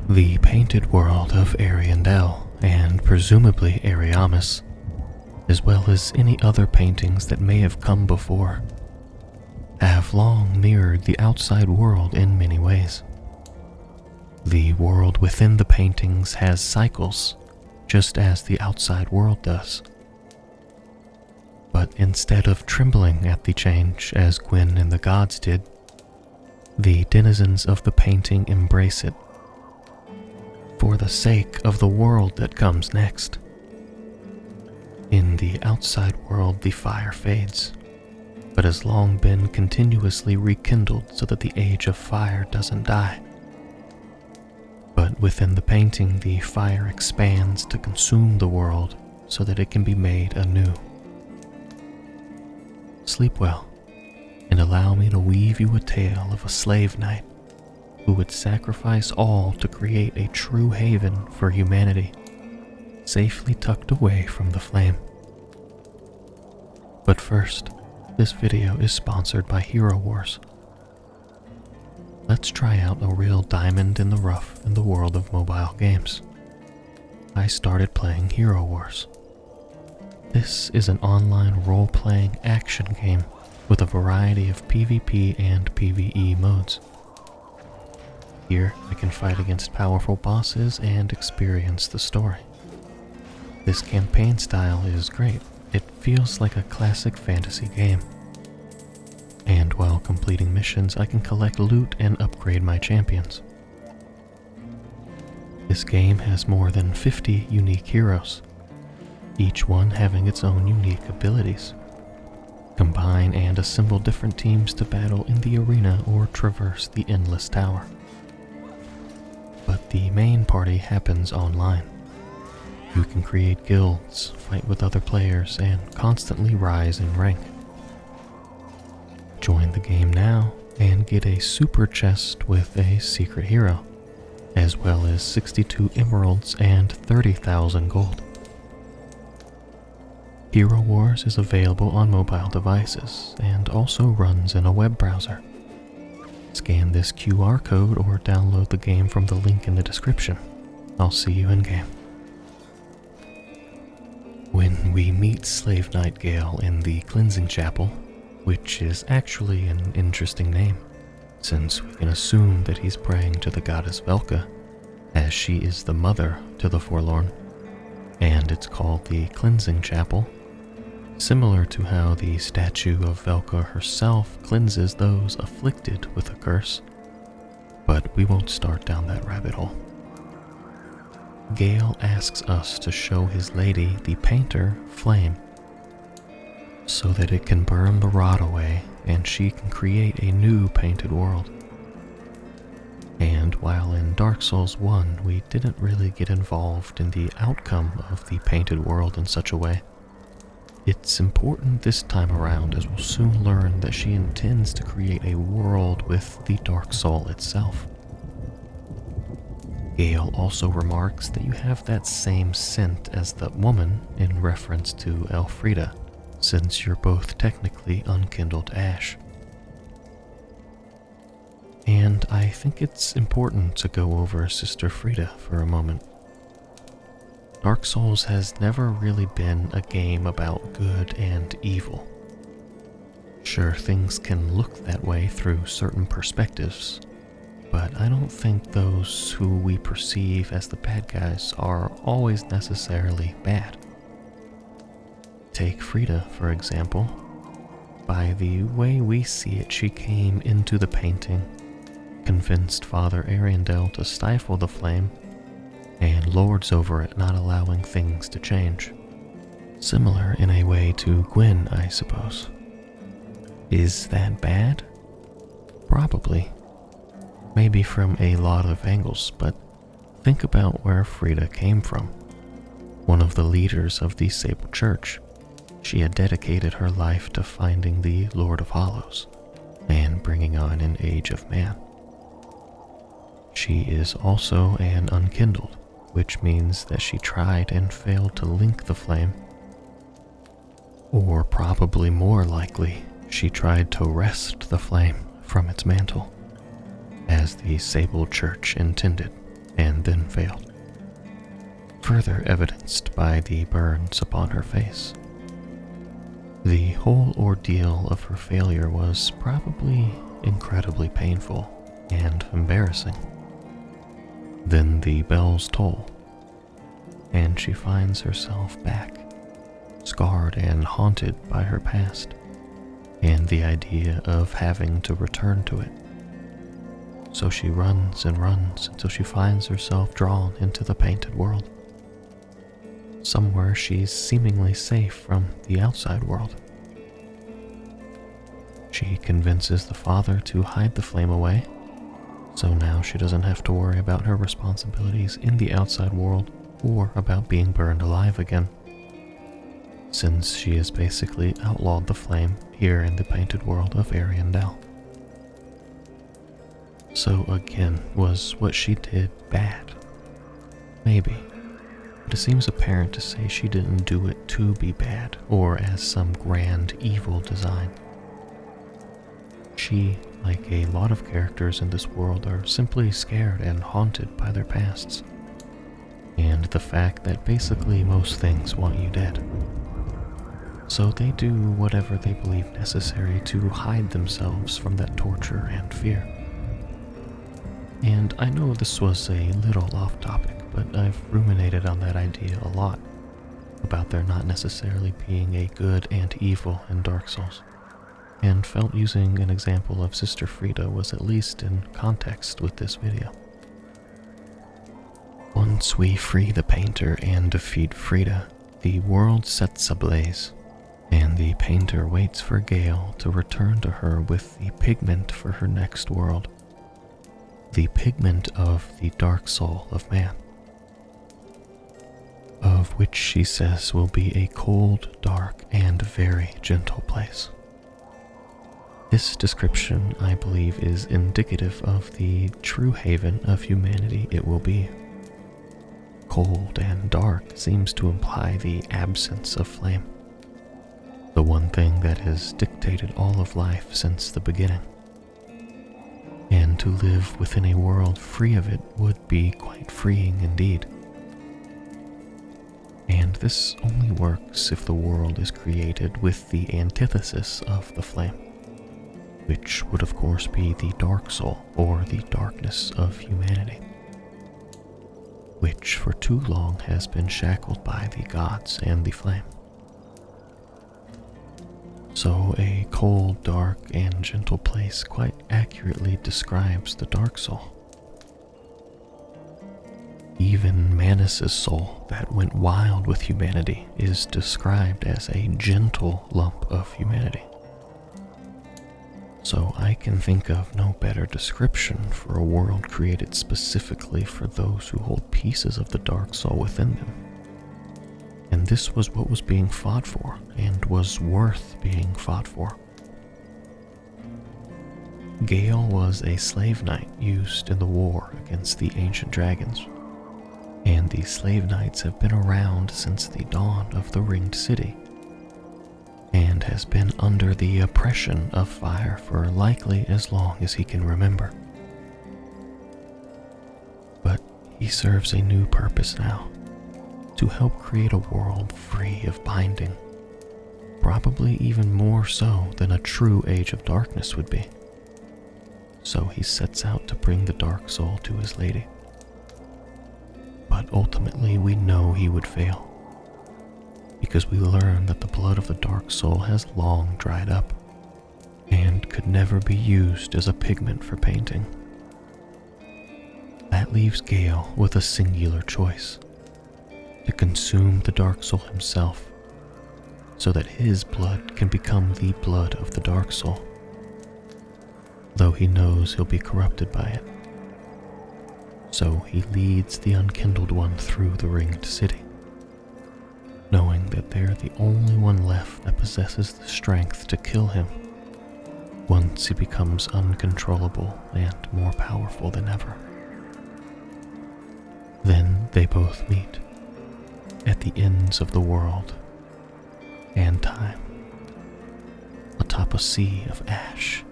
The painted world of Ariandel, and presumably Ariamis, as well as any other paintings that may have come before, have long mirrored the outside world in many ways. The world within the paintings has cycles, just as the outside world does. But instead of trembling at the change as Gwyn and the gods did, the denizens of the painting embrace it, for the sake of the world that comes next. In the outside world, the fire fades, but has long been continuously rekindled so that the age of fire doesn't die. But within the painting, the fire expands to consume the world so that it can be made anew. Sleep well, and allow me to weave you a tale of a slave knight who would sacrifice all to create a true haven for humanity, safely tucked away from the flame. But first, this video is sponsored by Hero Wars. Let's try out a real diamond in the rough in the world of mobile games. I started playing Hero Wars. This is an online role-playing action game with a variety of PvP and PvE modes. Here, I can fight against powerful bosses and experience the story. This campaign style is great. It feels like a classic fantasy game. And while completing missions, I can collect loot and upgrade my champions. This game has more than 50 unique heroes, each one having its own unique abilities. Combine and assemble different teams to battle in the arena or traverse the endless tower. But the main party happens online. You can create guilds, fight with other players, and constantly rise in rank. Join the game now and get a super chest with a secret hero, as well as 62 emeralds and 30,000 gold. Hero Wars is available on mobile devices and also runs in a web browser. Scan this QR code or download the game from the link in the description. I'll see you in game. When we meet Slave Knight Gael in the Cleansing Chapel, which is actually an interesting name, since we can assume that he's praying to the goddess Velka, as she is the mother to the forlorn, and it's called the Cleansing Chapel, similar to how the statue of Velka herself cleanses those afflicted with a curse, but we won't start down that rabbit hole. Gael asks us to show his lady, the painter, flame, so that it can burn the rot away and she can create a new painted world. And while in Dark Souls 1 we didn't really get involved in the outcome of the painted world in such a way, it's important this time around, as we'll soon learn that she intends to create a world with the Dark Soul itself. Gael also remarks that you have that same scent as the woman in reference to Friede, since you're both technically unkindled ash. And I think it's important to go over Sister Friede for a moment. Dark Souls has never really been a game about good and evil. Sure, things can look that way through certain perspectives, but I don't think those who we perceive as the bad guys are always necessarily bad. Take Friede, for example. By the way we see it, she came into the painting, convinced Father Ariandel to stifle the flame, and lords over it, not allowing things to change. Similar in a way to Gwyn, I suppose. Is that bad? Probably. Maybe from a lot of angles, but think about where Friede came from. One of the leaders of the Sable Church. She had dedicated her life to finding the Lord of Hollows and bringing on an age of man. She is also an unkindled, which means that she tried and failed to link the flame. Or probably more likely, she tried to wrest the flame from its mantle, as the Sable Church intended, and then failed, further evidenced by the burns upon her face. The whole ordeal of her failure was probably incredibly painful and embarrassing. Then the bells toll, and she finds herself back, scarred and haunted by her past, and the idea of having to return to it. So she runs and runs until she finds herself drawn into the painted world. Somewhere she's seemingly safe from the outside world. She convinces the father to hide the flame away, so now she doesn't have to worry about her responsibilities in the outside world or about being burned alive again, since she has basically outlawed the flame here in the painted world of Ariandel. So again, was what she did bad? Maybe, but it seems apparent to say she didn't do it to be bad or as some grand evil design. She, like a lot of characters in this world, are simply scared and haunted by their pasts, and the fact that basically most things want you dead. So they do whatever they believe necessary to hide themselves from that torture and fear. And I know this was a little off topic, but I've ruminated on that idea a lot, about there not necessarily being a good and evil in Dark Souls, and felt using an example of Sister Friede was at least in context with this video. Once we free the painter and defeat Friede, the world sets ablaze, and the painter waits for Gael to return to her with the pigment for her next world, the pigment of the dark soul of man, of which she says will be a cold, dark, and very gentle place. This description, I believe, is indicative of the true haven of humanity it will be. Cold and dark seems to imply the absence of flame, the one thing that has dictated all of life since the beginning. And to live within a world free of it would be quite freeing indeed. And this only works if the world is created with the antithesis of the flame, which would of course be the dark soul or the darkness of humanity, which for too long has been shackled by the gods and the flame. So a cold, dark, and gentle place quite accurately describes the dark soul. Even Manus' soul that went wild with humanity is described as a gentle lump of humanity. So I can think of no better description for a world created specifically for those who hold pieces of the dark soul within them. And this was what was being fought for, and was worth being fought for. Gael was a slave knight used in the war against the ancient dragons, and the slave knights have been around since the dawn of the Ringed City, and has been under the oppression of fire for likely as long as he can remember. But he serves a new purpose now, to help create a world free of binding, probably even more so than a true Age of Darkness would be. So he sets out to bring the dark soul to his lady. But ultimately we know he would fail, because we learn that the blood of the dark soul has long dried up, and could never be used as a pigment for painting. That leaves Gael with a singular choice: to consume the dark soul himself, so that his blood can become the blood of the dark soul, though he knows he'll be corrupted by it. So he leads the unkindled one through the Ringed City, knowing that they're the only one left that possesses the strength to kill him once he becomes uncontrollable and more powerful than ever. Then they both meet at the ends of the world and time, atop a sea of ash,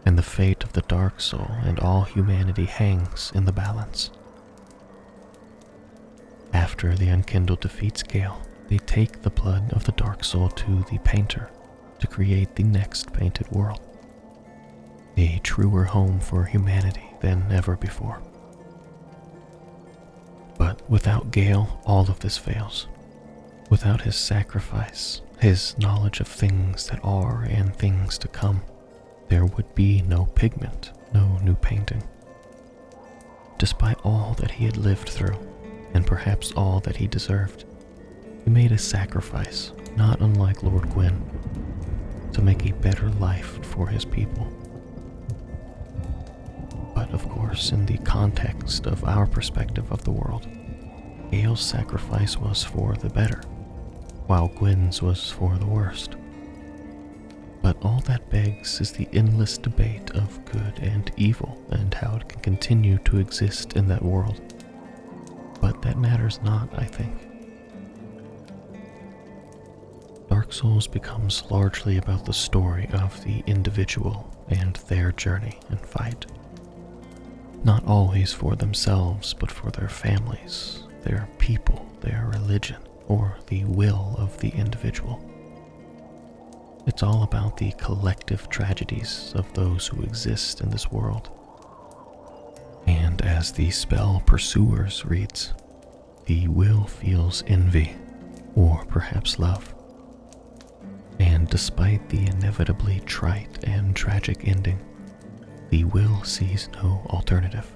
and the fate of the dark soul and all humanity hangs in the balance. After the unkindled defeats Gael, they take the blood of the dark soul to the painter to create the next painted world, a truer home for humanity than ever before. But without Gael, all of this fails. Without his sacrifice, his knowledge of things that are and things to come, there would be no pigment, no new painting. Despite all that he had lived through, and perhaps all that he deserved, he made a sacrifice, not unlike Lord Gwyn, to make a better life for his people. But of course, in the context of our perspective of the world, Gael's sacrifice was for the better, while Gwyn's was for the worst. But all that begs is the endless debate of good and evil and how it can continue to exist in that world. But that matters not, I think. Dark Souls becomes largely about the story of the individual and their journey and fight. Not always for themselves, but for their families, their people, their religion, or the will of the individual. It's all about the collective tragedies of those who exist in this world. And as the spell Pursuers reads, the will feels envy, or perhaps love. And despite the inevitably trite and tragic ending, the will sees no alternative,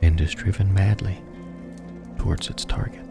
and is driven madly towards its target.